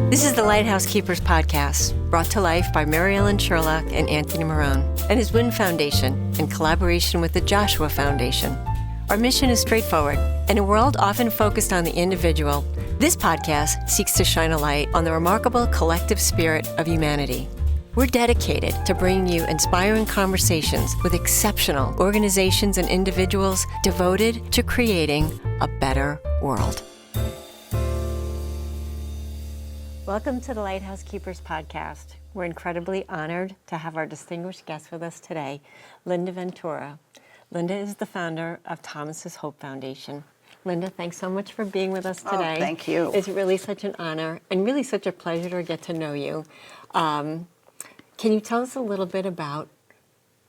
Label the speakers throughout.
Speaker 1: This is the Lighthouse Keepers podcast, brought to life by Mary Ellen Sherlock and Anthony Marone, and his WIN Foundation in collaboration with the Joshua Foundation. Our mission is straightforward. In a world often focused on the individual, this podcast seeks to shine a light on the remarkable collective spirit of humanity. We're dedicated to bringing you inspiring conversations with exceptional organizations and individuals devoted to creating a better world. Welcome to the Lighthouse Keepers podcast. We're incredibly honored to have our distinguished guest with us today, Linda Ventura. Linda is the founder of Thomas's Hope Foundation. Linda, thanks so much for being with us today.
Speaker 2: Oh, thank you.
Speaker 1: It's really such an honor and really such a pleasure to get to know you. Can you tell us a little bit about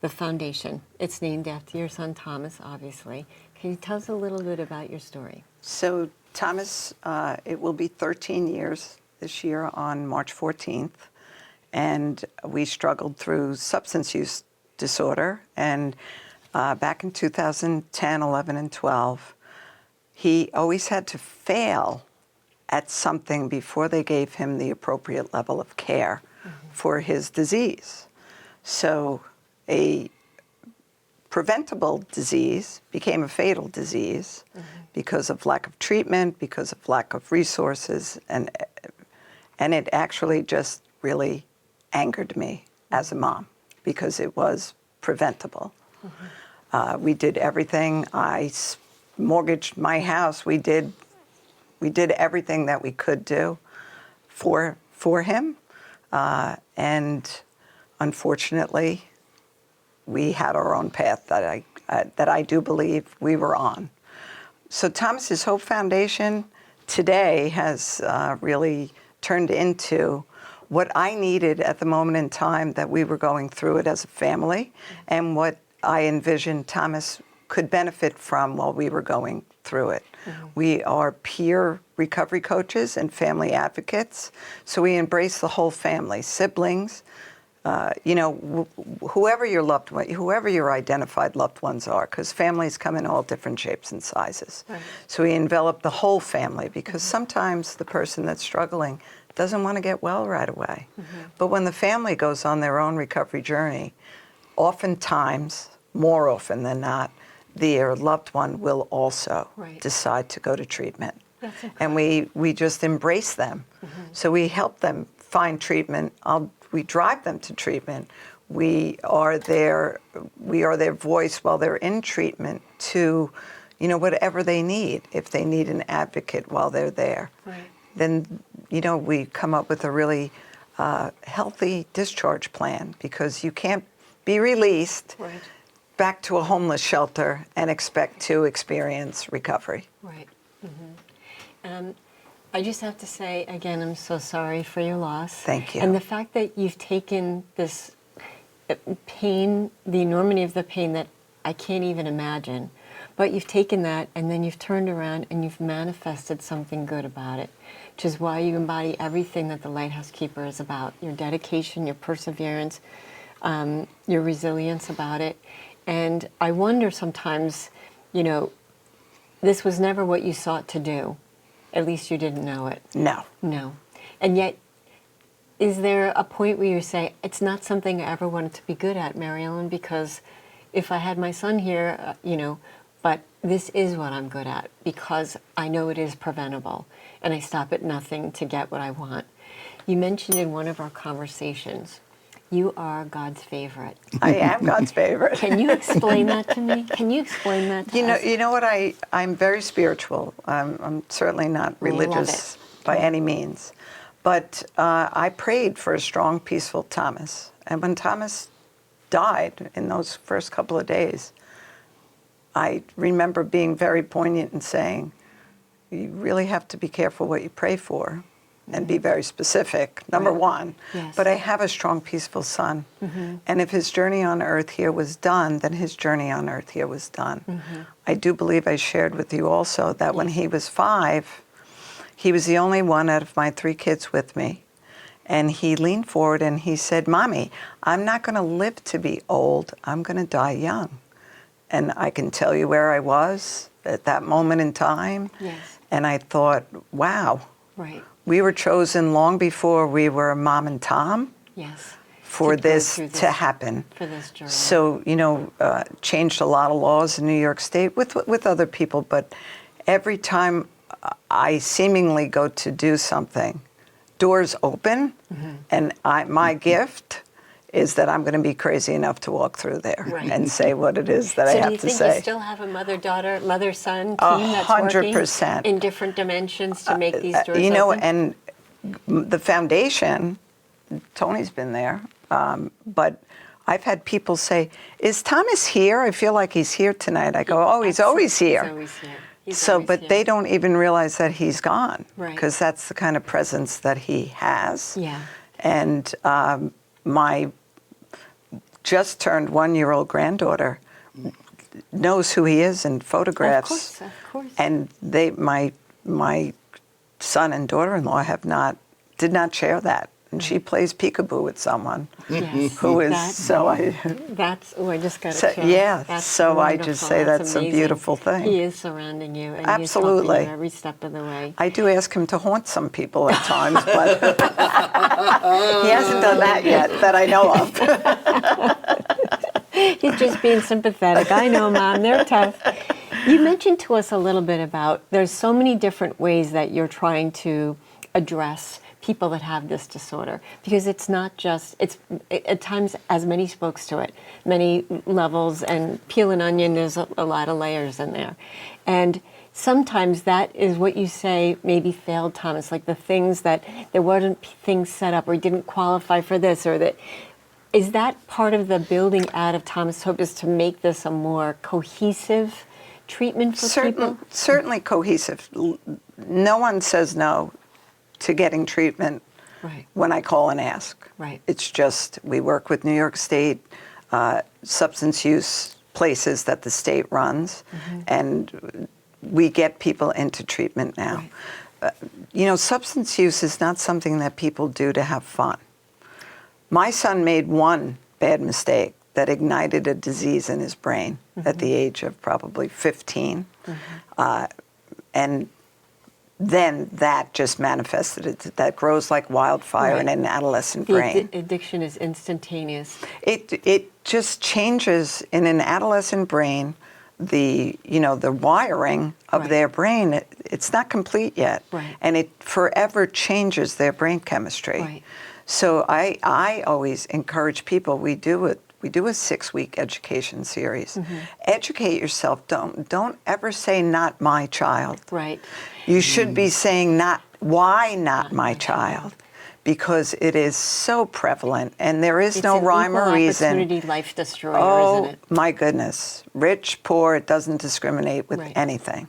Speaker 1: the foundation? It's named after your son, Thomas, obviously. Can you tell us a little bit about your story?
Speaker 2: So Thomas, it will be 13 years this year on March 14th, and we struggled through substance use disorder. And back in 2010, 11, and 12, he always had to fail at something before they gave him the appropriate level of care for his disease. So a preventable disease became a fatal disease because of lack of treatment, because of lack of resources, and it actually just really angered me as a mom because it was preventable. We did everything. I mortgaged my house. We did everything that we could do for him, and unfortunately, we had our own path that I do believe we were on. So Thomas's Hope Foundation today has really turned into what I needed at the moment in time that we were going through it as a family, and what I envisioned Thomas could benefit from while we were going through it. We are peer recovery coaches and family advocates, so we embrace the whole family, siblings, whoever your loved one, whoever your identified loved ones are, because families come in all different shapes and sizes. Right. So we envelop the whole family, because sometimes the person that's struggling doesn't want to get well right away. But when the family goes on their own recovery journey, oftentimes, more often than not, their loved one will also decide to go to treatment. And we just embrace them. So we help them find treatment. We drive them to treatment. We are their voice while they're in treatment to, whatever they need. If they need an advocate while they're there, then, we come up with a really healthy discharge plan, because you can't be released back to a homeless shelter and expect to experience recovery. Right.
Speaker 1: I just have to say, again, I'm so sorry for your loss.
Speaker 2: Thank you.
Speaker 1: And the fact that you've taken this pain, the enormity of the pain that I can't even imagine, but you've taken that and then you've turned around and you've manifested something good about it, which is why you embody everything that the Lighthouse Keeper is about: your dedication, your perseverance, your resilience about it. And I wonder sometimes, this was never what you sought to do. At least you didn't know it.
Speaker 2: No.
Speaker 1: And yet, is there a point where you say, it's not something I ever wanted to be good at, Mary Ellen, because if I had my son here, but this is what I'm good at, because I know it is preventable, and I stop at nothing to get what I want. You mentioned in one of our conversations, you are God's favorite.
Speaker 2: I am God's favorite.
Speaker 1: Can you explain that to me? Can you explain that to us?
Speaker 2: You know what? I'm very spiritual. I'm certainly not religious by any means. But I prayed for a strong, peaceful Thomas. And when Thomas died in those first couple of days, I remember being very poignant and saying, you really have to be careful what you pray for, and be very specific, number one.
Speaker 1: Yes.
Speaker 2: But I have a strong, peaceful son. And if his journey on earth here was done, then his journey on earth here was done. I do believe I shared with you also that when he was 5, he was the only one out of my 3 kids with me. And he leaned forward and he said, "Mommy, I'm not going to live to be old. I'm going to die young." And I can tell you where I was at that moment in time.
Speaker 1: Yes.
Speaker 2: And I thought, wow,
Speaker 1: Right.
Speaker 2: We were chosen long before we were Mom and Tom
Speaker 1: Yes.
Speaker 2: for
Speaker 1: To go
Speaker 2: this
Speaker 1: through
Speaker 2: to happen.
Speaker 1: For this journey.
Speaker 2: So, changed a lot of laws in New York State with other people, but every time I seemingly go to do something, doors open, and my gift is that I'm going to be crazy enough to walk through there
Speaker 1: Right.
Speaker 2: and say what it is that I
Speaker 1: So do
Speaker 2: have
Speaker 1: you
Speaker 2: to
Speaker 1: think
Speaker 2: say.
Speaker 1: you still have a mother-son team that's working
Speaker 2: 100%.
Speaker 1: in different dimensions to make these doors open?
Speaker 2: And the foundation, Tony's been there, but I've had people say, "Is Thomas here? I feel like he's here tonight." I go, "Oh, he's always here."
Speaker 1: He's always here. He's
Speaker 2: So,
Speaker 1: always
Speaker 2: but
Speaker 1: here.
Speaker 2: they don't even realize that he's gone,
Speaker 1: Right.
Speaker 2: because that's the kind of presence that he has.
Speaker 1: Yeah.
Speaker 2: And my just turned 1-year-old granddaughter knows who he is in photographs.
Speaker 1: Of course.
Speaker 2: And my son and daughter-in-law did not share that. And she plays peekaboo with someone
Speaker 1: Yes.
Speaker 2: who is I
Speaker 1: just got
Speaker 2: So-
Speaker 1: a chill.
Speaker 2: yeah,
Speaker 1: That's
Speaker 2: so I just
Speaker 1: wonderful.
Speaker 2: say that's a
Speaker 1: amazing.
Speaker 2: beautiful thing.
Speaker 1: He is surrounding you, and
Speaker 2: Absolutely.
Speaker 1: he's helping you every step of the way.
Speaker 2: I do ask him to haunt some people at times, but he hasn't done that yet that I know of.
Speaker 1: He's just being sympathetic. I know, Mom, they're tough. You mentioned to us a little bit about there's so many different ways that you're trying to address people that have this disorder, because it's not just, it's at times as many spokes to it, many levels, and peel an onion, there's a lot of layers in there. And sometimes that is what you say maybe failed Thomas, like the things that there weren't things set up, or he didn't qualify for this, or that. Is that part of the building out of Thomas Hope, is to make this a more cohesive treatment for people?
Speaker 2: Certainly cohesive. No one says no to getting treatment
Speaker 1: Right.
Speaker 2: when I call and ask.
Speaker 1: Right.
Speaker 2: It's just we work with New York State substance use places that the state runs, and we get people into treatment now.
Speaker 1: Right.
Speaker 2: Substance use is not something that people do to have fun. My son made one bad mistake that ignited a disease in his brain at the age of probably 15. And then that just manifested. That grows like wildfire in an adolescent brain.
Speaker 1: The addiction is instantaneous.
Speaker 2: It just changes in an adolescent brain. The wiring of their brain, it's not complete yet.
Speaker 1: Right.
Speaker 2: And it forever changes their brain chemistry.
Speaker 1: Right.
Speaker 2: So I always encourage people, we do a 6-week education series. Educate yourself. Don't ever say not my child.
Speaker 1: Right.
Speaker 2: You should be saying why not my child? Because it is so prevalent, and there is no rhyme or reason.
Speaker 1: It's an equal opportunity life destroyer, isn't it?
Speaker 2: Oh, my goodness. Rich, poor, it doesn't discriminate with anything.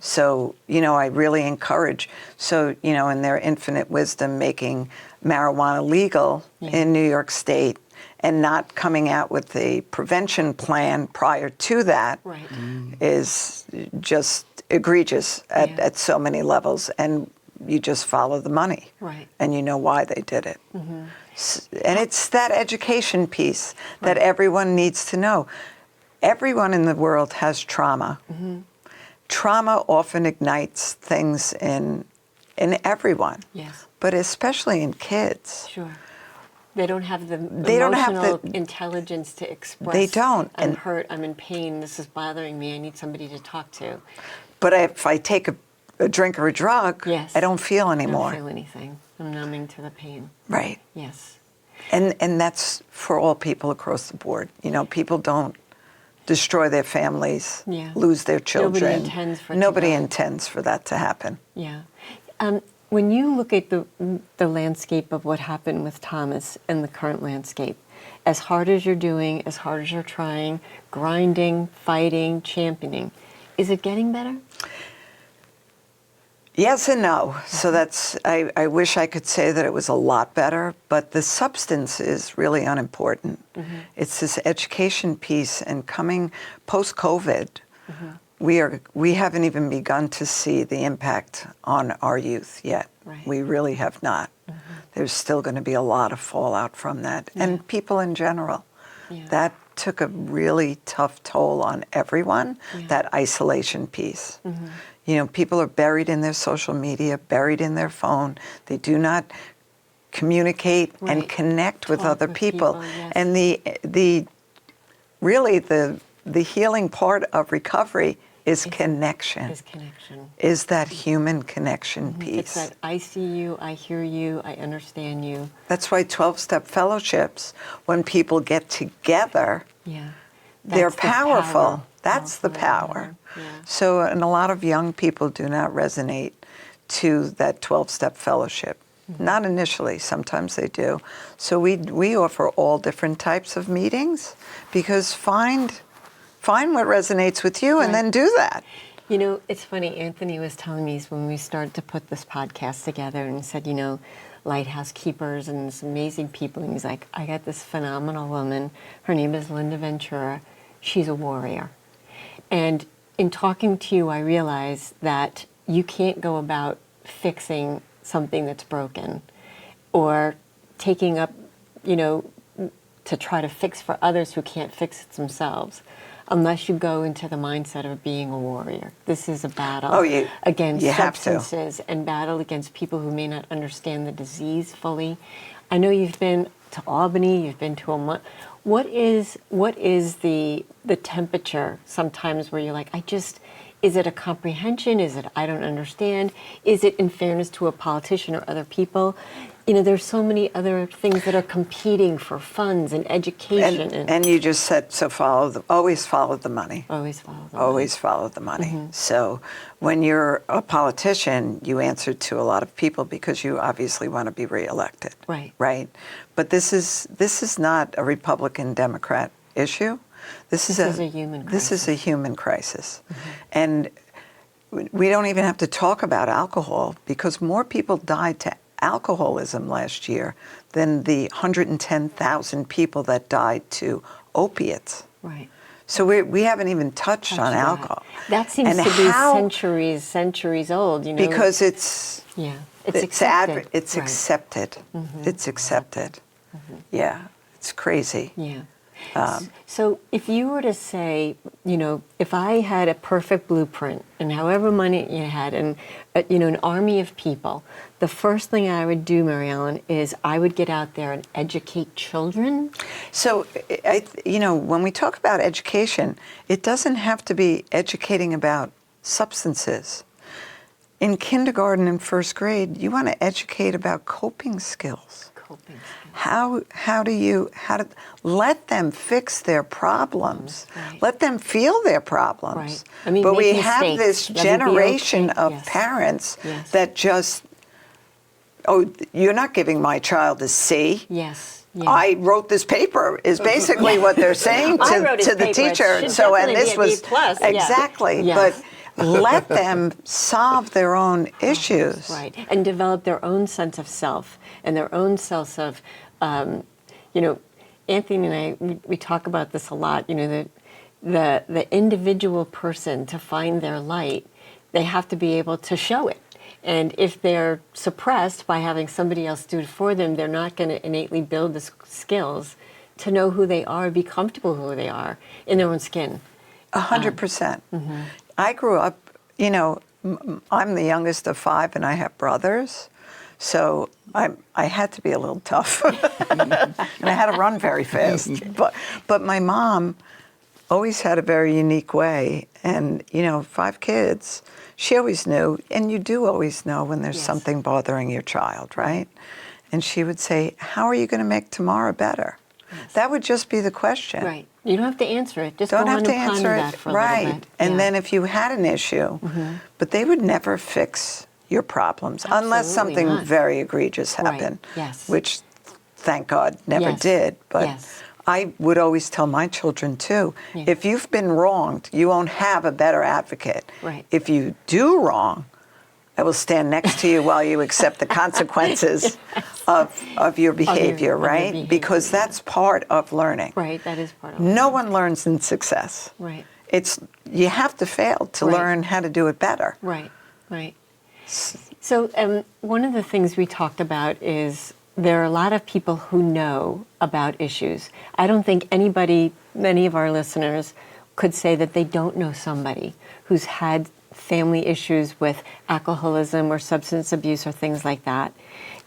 Speaker 2: So, I really encourage. So, in their infinite wisdom, making marijuana legal in New York State and not coming out with a prevention plan prior to that is just egregious at so many levels. And you just follow the money.
Speaker 1: Right.
Speaker 2: And you know why they did it. And it's that education piece that everyone needs to know. Everyone in the world has trauma. Trauma often ignites things in everyone.
Speaker 1: Yes.
Speaker 2: But especially in kids.
Speaker 1: Sure. They don't have the
Speaker 2: don't have
Speaker 1: emotional
Speaker 2: the-
Speaker 1: intelligence to express.
Speaker 2: They don't.
Speaker 1: I'm
Speaker 2: And-
Speaker 1: hurt. I'm in pain. This is bothering me. I need somebody to talk to.
Speaker 2: But if I take a drink or a drug,
Speaker 1: Yes.
Speaker 2: I don't feel
Speaker 1: I
Speaker 2: anymore.
Speaker 1: don't feel anything. I'm numbing to the pain.
Speaker 2: Right.
Speaker 1: Yes.
Speaker 2: And that's for all people across the board. People don't destroy their families, lose their children.
Speaker 1: Nobody intends for it to
Speaker 2: Nobody
Speaker 1: go.
Speaker 2: intends for that to happen.
Speaker 1: Yeah. When you look at the landscape of what happened with Thomas and the current landscape, as hard as you're doing, as hard as you're trying, grinding, fighting, championing, is it getting better?
Speaker 2: Yes and no. So I wish I could say that it was a lot better, but the substance is really unimportant. It's this education piece, and coming post-COVID, we haven't even begun to see the impact on our youth yet.
Speaker 1: Right.
Speaker 2: We really have not. There's still going to be a lot of fallout from that, and people in general.
Speaker 1: Yeah.
Speaker 2: That took a really tough toll on everyone, that isolation piece. People are buried in their social media, buried in their phone. They do not communicate and connect with other people.
Speaker 1: Yes.
Speaker 2: And the healing part of recovery is connection.
Speaker 1: Is connection.
Speaker 2: Is that human connection piece.
Speaker 1: It's that I see you, I hear you, I understand you.
Speaker 2: That's why 12-step fellowships, when people get together, they're powerful. That's the power.
Speaker 1: Yeah.
Speaker 2: So, and a lot of young people do not resonate to that 12-step fellowship. Not initially, sometimes they do. So we offer all different types of meetings, because find what resonates with you and then do that.
Speaker 1: It's funny, Anthony was telling me when we started to put this podcast together, and he said, Lighthouse keepers and this amazing people, and he's like, I got this phenomenal woman, her name is Linda Ventura, she's a warrior. And in talking to you, I realized that you can't go about fixing something that's broken or taking up, to try to fix for others who can't fix it themselves, unless you go into the mindset of being a warrior. This is a battle against substances and battle against people who may not understand the disease fully. I know you've been to Albany, you've been to what is the temperature sometimes where you're like, is it a comprehension? Is it I don't understand? Is it in fairness to a politician or other people? There's so many other things that are competing for funds and education.
Speaker 2: And you just said, so always follow the money.
Speaker 1: Always follow the money.
Speaker 2: Always follow the money. So when you're a politician, you answer to a lot of people because you obviously want to be reelected.
Speaker 1: Right.
Speaker 2: Right. But this is not a Republican Democrat issue. This is a human crisis. This is a human crisis. And we don't even have to talk about alcohol, because more people died to alcoholism last year than the 110,000 people that died to opiates.
Speaker 1: Right.
Speaker 2: So we haven't even touched on alcohol.
Speaker 1: That seems to be centuries old,
Speaker 2: Because it's
Speaker 1: accepted.
Speaker 2: It's accepted. It's accepted. Yeah, it's crazy.
Speaker 1: Yeah. So if you were to say, if I had a perfect blueprint and however money you had and, an army of people, the first thing I would do, Mary Ellen, is I would get out there and educate children.
Speaker 2: So, when we talk about education, it doesn't have to be educating about substances. In kindergarten and first grade, you want to educate about coping skills. How to let them fix their problems. Right. Let them feel their problems.
Speaker 1: Right.
Speaker 2: But we have this generation of parents that just, you're not giving my child a C.
Speaker 1: Yes. Yeah.
Speaker 2: I wrote this paper is basically what they're saying to the teacher.
Speaker 1: So, and this was
Speaker 2: exactly. Yes. But let them solve their own issues.
Speaker 1: Right, and develop their own sense of self and their own sense of, Anthony and I, we talk about this a lot, the individual person, to find their light, they have to be able to show it. And if they're suppressed by having somebody else do it for them, they're not going to innately build the skills to know who they are, be comfortable who they are in their own skin.
Speaker 2: 100%. I grew up, I'm the youngest of 5 and I have brothers. So I had to be a little tough. And I had to run very fast. But my mom always had a very unique way. And, 5 kids, she always knew, and you do always know when there's something bothering your child, right? And she would say, how are you going to make tomorrow better? Yes. That would just be the question.
Speaker 1: Right. You don't have to answer it. Just
Speaker 2: don't
Speaker 1: go
Speaker 2: have
Speaker 1: on
Speaker 2: to
Speaker 1: and ponder that for a little bit.
Speaker 2: And then if you had an issue, but they would never fix your problems unless something very egregious happened, which thank God never did. But I would always tell my children too, if you've been wronged, you won't have a better advocate.
Speaker 1: Right.
Speaker 2: If you do wrong, I will stand next to you while you accept the consequences of your behavior, right? Because that's part of learning.
Speaker 1: Right, that is part of it.
Speaker 2: No one learns in success.
Speaker 1: Right.
Speaker 2: You have to fail to learn how to do it better.
Speaker 1: Right, right. So one of the things we talked about is there are a lot of people who know about issues. I don't think many of our listeners could say that they don't know somebody who's had family issues with alcoholism or substance abuse or things like that.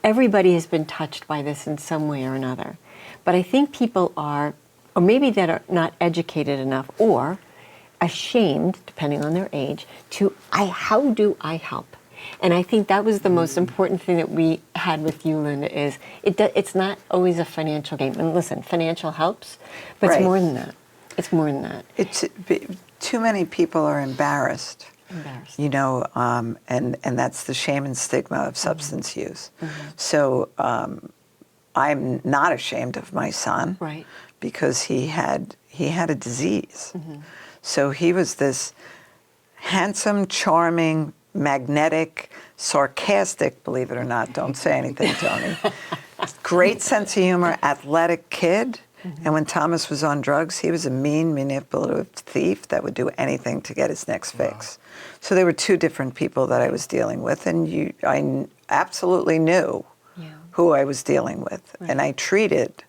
Speaker 1: Everybody has been touched by this in some way or another. But I think people are, or maybe that are not educated enough or ashamed, depending on their age, to, how do I help? And I think that was the most important thing that we had with you, Linda, is it's not always a financial game. And listen, financial helps, but
Speaker 2: Right.
Speaker 1: it's more than that. It's more than that.
Speaker 2: Too many people are embarrassed.
Speaker 1: Embarrassed.
Speaker 2: You know, and that's the shame and stigma of substance use. So I'm not ashamed of my son,
Speaker 1: Right.
Speaker 2: because he had a disease. So he was this handsome, charming, magnetic, sarcastic, believe it or not, don't say anything, Tony, great sense of humor, athletic kid. And when Thomas was on drugs, he was a mean, manipulative thief that would do anything to get his next fix. So there were two different people that I was dealing with, and I absolutely knew who I was dealing with, and I treated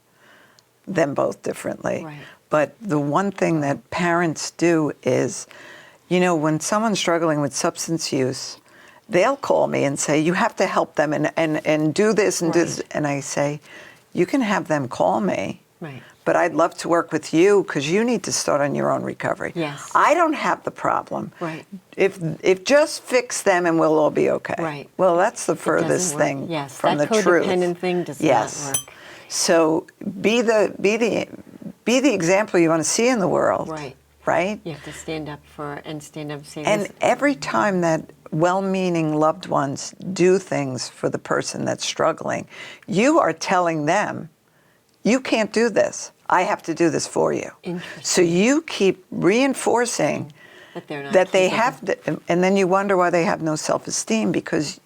Speaker 2: them both differently.
Speaker 1: Right.
Speaker 2: But the one thing that parents do is, you know, when someone's struggling with substance use, they'll call me and say, you have to help them and do this and do this. And I say, you can have them call me.
Speaker 1: Right.
Speaker 2: But I'd love to work with you because you need to start on your own recovery.
Speaker 1: Yes.
Speaker 2: I don't have the problem.
Speaker 1: Right.
Speaker 2: If just fix them and we'll all be okay.
Speaker 1: Right.
Speaker 2: Well, that's the
Speaker 1: It
Speaker 2: furthest
Speaker 1: doesn't work.
Speaker 2: thing
Speaker 1: Yes,
Speaker 2: from
Speaker 1: that
Speaker 2: the truth.
Speaker 1: codependent thing does
Speaker 2: Yes.
Speaker 1: not work.
Speaker 2: So be the example you want to see in the world.
Speaker 1: Right.
Speaker 2: Right.
Speaker 1: You have to stand up and say
Speaker 2: And
Speaker 1: this.
Speaker 2: every time that well-meaning loved ones do things for the person that's struggling, you are telling them, you can't do this. I have to do this for you. So you keep reinforcing
Speaker 1: that
Speaker 2: they have to, and then you wonder why they have no self-esteem, because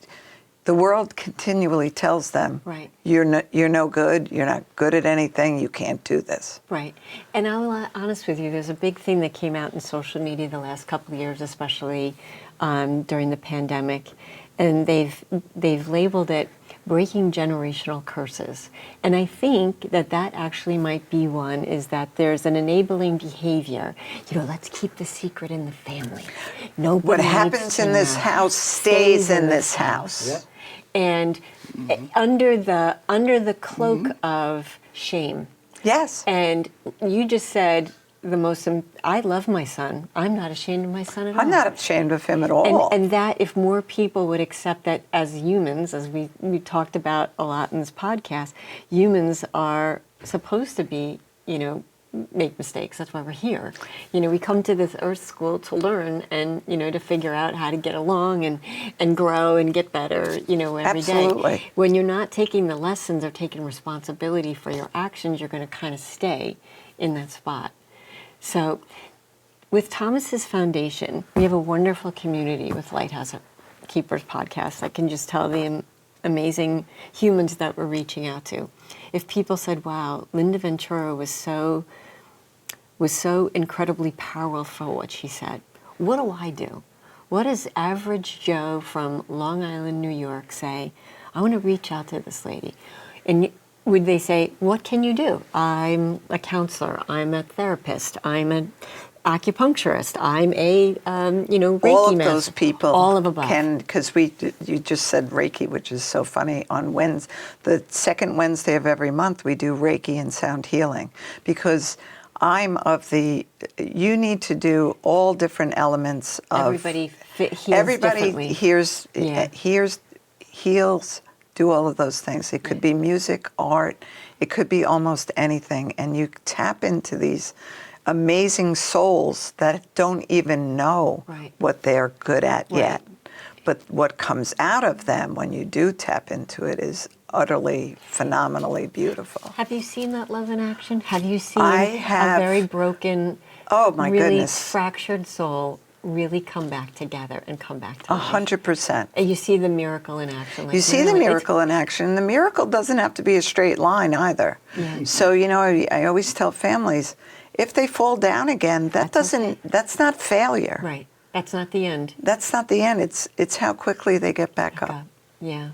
Speaker 2: the world continually tells them,
Speaker 1: Right.
Speaker 2: you're no good, you're not good at anything, you can't do this.
Speaker 1: Right. And I'll be honest with you, there's a big thing that came out in social media the last couple of years, especially during the pandemic, and they've labeled it breaking generational curses. And I think that actually might be one, is that there's an enabling behavior. You know, let's keep the secret in the family. Nobody
Speaker 2: What
Speaker 1: needs
Speaker 2: happens
Speaker 1: to
Speaker 2: in this
Speaker 1: know.
Speaker 2: house stays in this house.
Speaker 3: Yep.
Speaker 1: And under the cloak of shame.
Speaker 2: Yes.
Speaker 1: And you just said I love my son. I'm not ashamed of my son at all.
Speaker 2: I'm not ashamed of him at all.
Speaker 1: And that if more people would accept that as humans, as we talked about a lot in this podcast, humans are supposed to be, you know, make mistakes. That's why we're here. You know, we come to this earth school to learn and, you know, to figure out how to get along and grow and get better, you know, every day.
Speaker 2: Absolutely.
Speaker 1: When you're not taking the lessons or taking responsibility for your actions, you're going to kind of stay in that spot. So with Thomas's foundation, we have a wonderful community with Lighthouse Keepers podcast. I can just tell the amazing humans that we're reaching out to. If people said, wow, Linda Ventura was so incredibly powerful, what she said, what do I do? What does average Joe from Long Island, New York say? I want to reach out to this lady. And would they say, what can you do? I'm a counselor. I'm a therapist. I'm an acupuncturist. I'm a, Reiki
Speaker 2: all of
Speaker 1: master.
Speaker 2: those people
Speaker 1: All of above.
Speaker 2: can, because you just said Reiki, which is so funny. On the second Wednesday of every month, we do Reiki and sound healing, because you need to do all different elements of.
Speaker 1: Everybody heals differently.
Speaker 2: Heals, do all of those things. It could be music, art, it could be almost anything. And you tap into these amazing souls that don't even know what they're good at yet. But what comes out of them when you do tap into it is utterly, phenomenally beautiful.
Speaker 1: Have you seen that love in action? Have you seen
Speaker 2: I
Speaker 1: a
Speaker 2: have.
Speaker 1: very broken,
Speaker 2: Oh, my
Speaker 1: really
Speaker 2: goodness.
Speaker 1: fractured soul really come back together and come back to life?
Speaker 2: 100%.
Speaker 1: And you see the miracle in action. Like,
Speaker 2: You see the miracle in action. The miracle doesn't have to be a straight line either.
Speaker 1: Yeah.
Speaker 2: So, you know, I always tell families, if they fall down again, that's not failure.
Speaker 1: Right. That's not the end.
Speaker 2: That's not the end. It's how quickly they get back up.
Speaker 1: Yeah.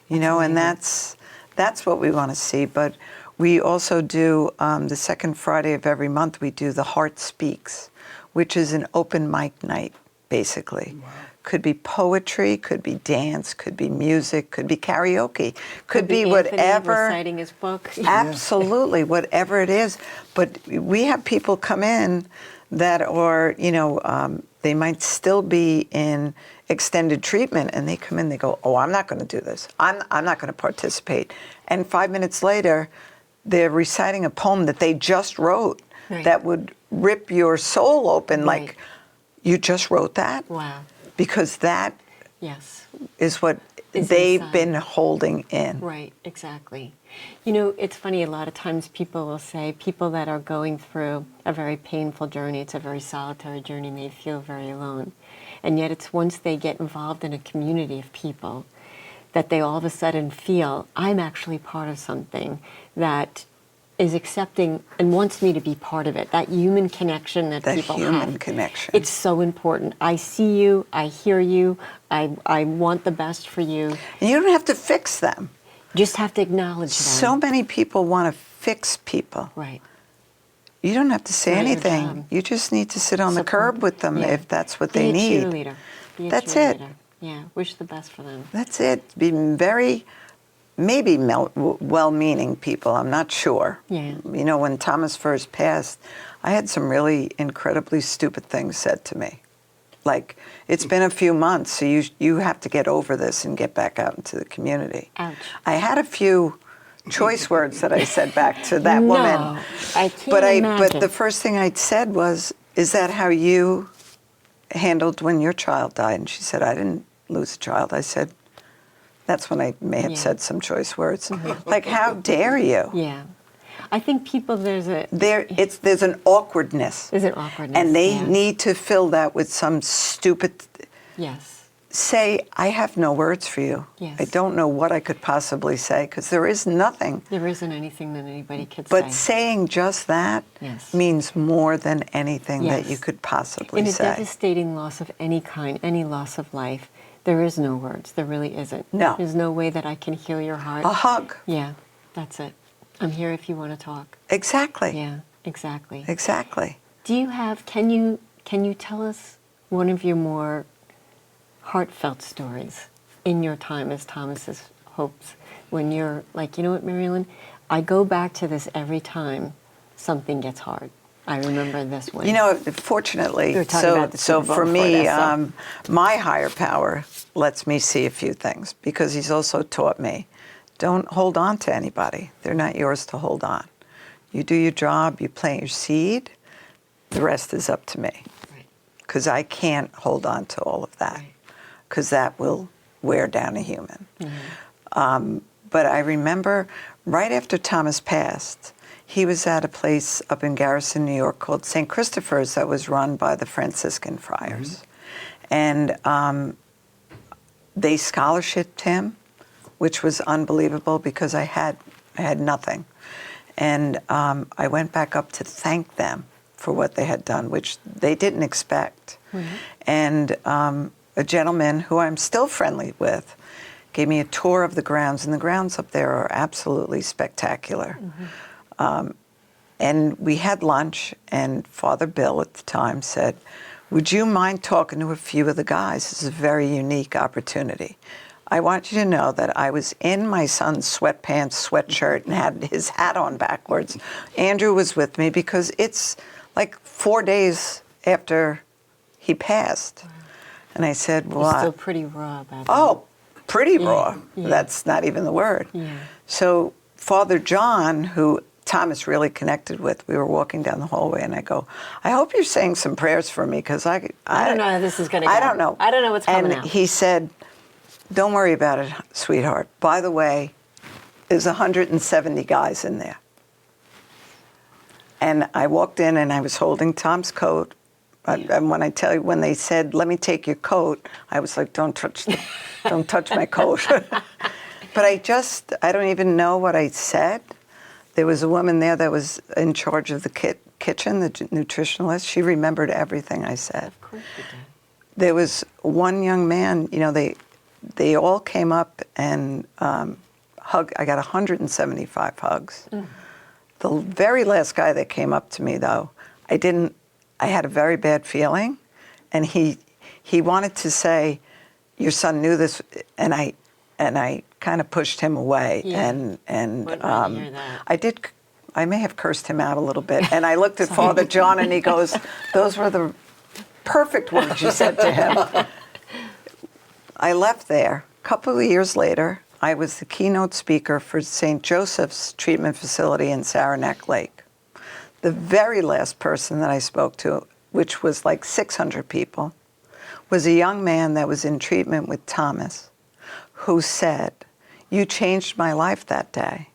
Speaker 2: You know, and
Speaker 1: amazing.
Speaker 2: that's what we want to see. But we also do, the second Friday of every month, we do the Heart Speaks, which is an open mic night. basically. Could be poetry, could be dance, could be music, could be karaoke, could be
Speaker 1: Anthony
Speaker 2: whatever.
Speaker 1: reciting his book.
Speaker 2: Absolutely, whatever it is. But we have people come in that are, they might still be in extended treatment, and they come in, they go, oh, I'm not going to do this. I'm not going to participate. And 5 minutes later, they're reciting a poem that they just wrote that would rip your soul open. Like, you just wrote that?
Speaker 1: Wow.
Speaker 2: Because that is what they've been holding in.
Speaker 1: Right, exactly. It's funny, a lot of times people will say, people that are going through a very painful journey, it's a very solitary journey, and they feel very alone. And yet it's once they get involved in a community of people that they all of a sudden feel, I'm actually part of something that is accepting and wants me to be part of it. That human connection that people have.
Speaker 2: That human connection.
Speaker 1: It's so important. I see you, I hear you, I want the best for you.
Speaker 2: And you don't have to fix them.
Speaker 1: Just have to acknowledge them.
Speaker 2: So many people want to fix people.
Speaker 1: Right.
Speaker 2: You don't have to say anything. You just need to sit on the curb with them if that's what they need.
Speaker 1: Be a cheerleader.
Speaker 2: That's it.
Speaker 1: Yeah, wish the best for them.
Speaker 2: That's it. Be very, maybe well-meaning people. I'm not sure.
Speaker 1: Yeah.
Speaker 2: When Thomas first passed, I had some really incredibly stupid things said to me. Like, it's been a few months, so you have to get over this and get back out into the community.
Speaker 1: Ouch.
Speaker 2: I had a few choice words that I said back to that woman.
Speaker 1: I can't imagine.
Speaker 2: But the first thing I said was, is that how you handled when your child died? And she said, I didn't lose a child. I said, that's when I may have said some choice words. Like, how dare you?
Speaker 1: Yeah. I think people, there's
Speaker 2: an awkwardness.
Speaker 1: There's an awkwardness.
Speaker 2: And they need to fill that with some stupid...
Speaker 1: Yes.
Speaker 2: Say, I have no words for you.
Speaker 1: Yes.
Speaker 2: I don't know what I could possibly say, because there is nothing.
Speaker 1: There isn't anything that anybody could say.
Speaker 2: But saying just that means more than anything that you could possibly say.
Speaker 1: In a devastating loss of any kind, any loss of life, there is no words. There really isn't.
Speaker 2: No.
Speaker 1: There's no way that I can heal your heart.
Speaker 2: A hug.
Speaker 1: Yeah, that's it. I'm here if you want to talk.
Speaker 2: Exactly.
Speaker 1: Yeah, exactly.
Speaker 2: Exactly.
Speaker 1: Do you have, can you tell us one of your more heartfelt stories in your time as Thomas's Hopes, when you're like, you know what, Mary Ellen, I go back to this every time something gets hard. I remember this one.
Speaker 2: Fortunately,
Speaker 1: so
Speaker 2: for me, my higher power lets me see a few things, because he's also taught me, don't hold on to anybody. They're not yours to hold on. You do your job, you plant your seed, the rest is up to me. Because I can't hold on to all of that, because that will wear down a human. But I remember right after Thomas passed, he was at a place up in Garrison, New York called St. Christopher's that was run by the Franciscan friars. And they scholarshiped him, which was unbelievable, because I had nothing. And I went back up to thank them for what they had done, which they didn't expect. And a gentleman who I'm still friendly with gave me a tour of the grounds, and the grounds up there are absolutely spectacular. And we had lunch, and Father Bill at the time said, would you mind talking to a few of the guys? This is a very unique opportunity. I want you to know that I was in my son's sweatpants, sweatshirt, and had his hat on backwards. Andrew was with me, because it's like 4 days after he passed. And I said, well,
Speaker 1: You're still pretty raw about that.
Speaker 2: Oh, pretty raw. That's not even the word. So Father John, who Thomas really connected with, we were walking down the hallway, and I go, I hope you're saying some prayers for me, because I
Speaker 1: don't know how this is going to go.
Speaker 2: I don't know.
Speaker 1: I don't know what's coming
Speaker 2: out.
Speaker 1: out.
Speaker 2: And he said, don't worry about it, sweetheart. By the way, there's 170 guys in there. And I walked in, and I was holding Tom's coat. And when I tell you, when they said, let me take your coat, I was like, don't touch my coat. But I don't even know what I said. There was a woman there that was in charge of the kitchen, the nutritionalist. She remembered everything I said.
Speaker 1: Of course you did.
Speaker 2: There was one young man, they all came up and hugged. I got 175 hugs. The very last guy that came up to me, though, I had a very bad feeling, and he he wanted to say, your son knew this, and I kind of pushed him away.
Speaker 1: Yeah.
Speaker 2: And
Speaker 1: Wouldn't want to hear that.
Speaker 2: I may have cursed him out a little bit. And I looked at Father John, and he goes, those were the perfect words you said to him. I left there. A couple of years later, I was the keynote speaker for St. Joseph's treatment facility in Saranac Lake. The very last person that I spoke to, which was like 600 people, was a young man that was in treatment with Thomas, who said, you changed my life that day.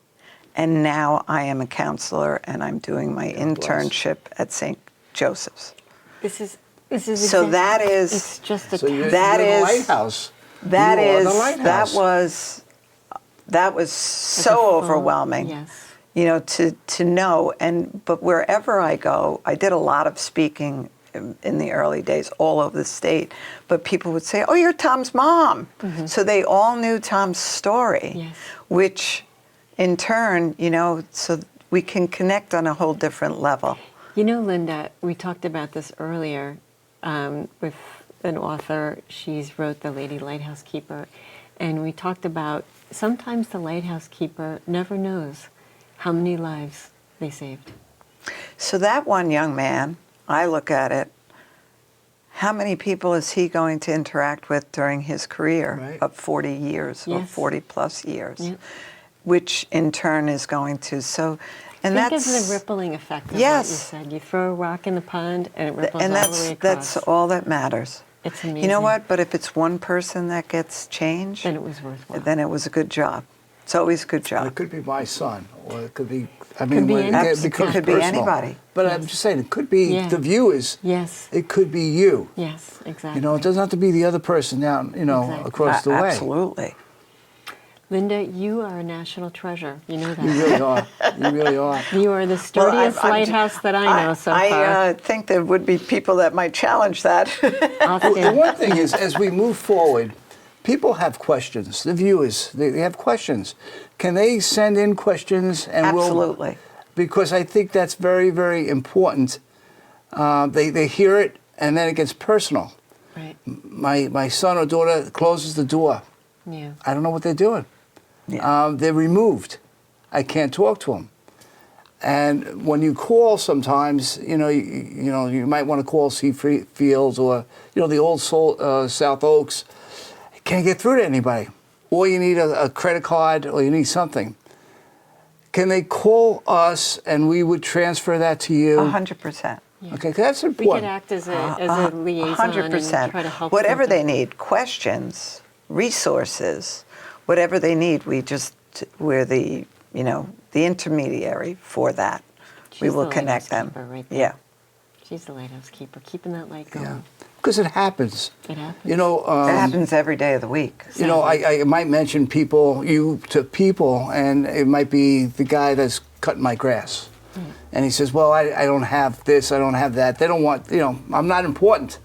Speaker 2: And now I am a counselor, and I'm doing my internship at St. Joseph's.
Speaker 1: This is
Speaker 2: So that is.
Speaker 1: It's just a.
Speaker 3: So you're
Speaker 2: That
Speaker 3: the
Speaker 2: is-
Speaker 3: Lighthouse.
Speaker 2: That
Speaker 3: You are
Speaker 2: is.
Speaker 3: the Lighthouse.
Speaker 2: That was so overwhelming.
Speaker 1: Yes.
Speaker 2: You know, to know. But wherever I go, I did a lot of speaking in the early days all over the state. But people would say, "Oh, you're Tom's mom," so they all knew Tom's story,
Speaker 1: Yes.
Speaker 2: which, in turn, you know, so we can connect on a whole different level.
Speaker 1: You know, Linda, we talked about this earlier with an author. She's wrote The Lady Lighthouse Keeper. And we talked about sometimes the lighthouse keeper never knows how many lives they saved.
Speaker 2: So that one young man, I look at it, how many people is he going to interact with during his career
Speaker 3: Right.
Speaker 2: of 40 years or
Speaker 1: Yes.
Speaker 2: 40 plus years,
Speaker 1: Yep.
Speaker 2: which in turn is going to, and
Speaker 1: Think
Speaker 2: that's,
Speaker 1: of the rippling effect of
Speaker 2: Yes.
Speaker 1: what you said. You throw a rock in the pond and it ripples
Speaker 2: and
Speaker 1: all the way across.
Speaker 2: that's all that matters.
Speaker 1: It's amazing.
Speaker 2: You know what? But if it's one person that gets changed,
Speaker 1: Then it was worthwhile.
Speaker 2: then it was a good job. It's always a good job.
Speaker 3: It could be my son, or it could be. I
Speaker 1: Could
Speaker 3: mean,
Speaker 1: be
Speaker 3: when
Speaker 1: any-
Speaker 3: it becomes
Speaker 2: It could be
Speaker 3: personal.
Speaker 2: anybody.
Speaker 3: But I'm just saying, it could be
Speaker 1: Yeah.
Speaker 3: the viewers.
Speaker 1: Yes.
Speaker 3: It could be you.
Speaker 1: Yes, exactly.
Speaker 3: You know, it doesn't have to be the other person down,
Speaker 1: Exactly.
Speaker 3: across the way.
Speaker 2: Absolutely.
Speaker 1: Linda, you are a national treasure. You know
Speaker 3: You
Speaker 1: that.
Speaker 3: really are. You really are.
Speaker 1: You are the sturdiest lighthouse that I know so far.
Speaker 2: I think there would be people that might challenge that.
Speaker 3: The one thing is, as we move forward, people have questions. The viewers, they have questions. Can they send in questions? And
Speaker 2: Absolutely.
Speaker 3: because I think that's very, very important. They hear it, and then it gets personal.
Speaker 1: Right.
Speaker 3: My son or daughter closes the door.
Speaker 1: Yeah.
Speaker 3: I don't know what they're doing.
Speaker 2: Yeah.
Speaker 3: They're removed. I can't talk to them. And when you call, sometimes you might want to call Seafields or the old South Oaks. You can't get through to anybody, or you need a credit card, or you need something. Can they call us and we would transfer that to you?
Speaker 2: 100%.
Speaker 3: Okay, 'cause that's
Speaker 1: We
Speaker 3: important.
Speaker 1: could act as a liaison and try to help
Speaker 2: Whatever
Speaker 1: them.
Speaker 2: they need, questions, resources, whatever they need, we're the intermediary for that. We
Speaker 1: She's
Speaker 2: will
Speaker 1: the
Speaker 2: connect
Speaker 1: lighthouse
Speaker 2: them.
Speaker 1: keeper right there.
Speaker 2: Yeah.
Speaker 1: She's the lighthouse keeper, keeping that light going.
Speaker 3: Yeah, because it happens.
Speaker 1: It happens.
Speaker 2: It happens every day of the week.
Speaker 3: I might mention you to people, and it might be the guy that's cutting my grass. And he says, well, I don't have this, I don't have that. They don't want, I'm not important.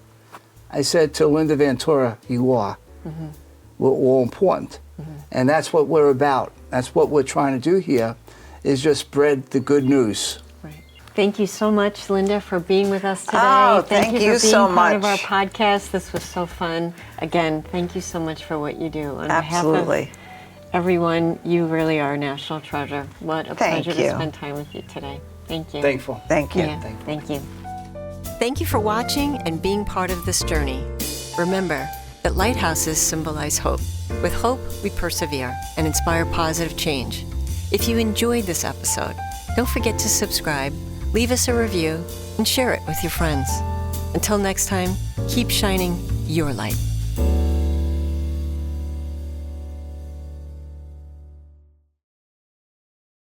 Speaker 3: I said to Linda Ventura, you are.
Speaker 1: Mm-hmm.
Speaker 3: We're all important. And that's what we're about. That's what we're trying to do here, is just spread the good news.
Speaker 1: Right. Thank you so much, Linda, for being with us today.
Speaker 2: Oh, thank you
Speaker 1: for being
Speaker 2: so
Speaker 1: part of our
Speaker 2: much.
Speaker 1: podcast. This was so fun. Again, thank you so much for what you do. On
Speaker 2: Absolutely.
Speaker 1: behalf of everyone, you really are a national treasure. What a
Speaker 2: Thank
Speaker 1: pleasure
Speaker 2: you.
Speaker 1: to spend time with you today. Thank you.
Speaker 3: Thankful.
Speaker 2: Thank you.
Speaker 1: Yeah, thank you. Thank you for watching and being part of this journey. Remember that lighthouses symbolize hope. With hope, we persevere and inspire positive change. If you enjoyed this episode, don't forget to subscribe, leave us a review, and share it with your friends. Until next time, keep shining your light.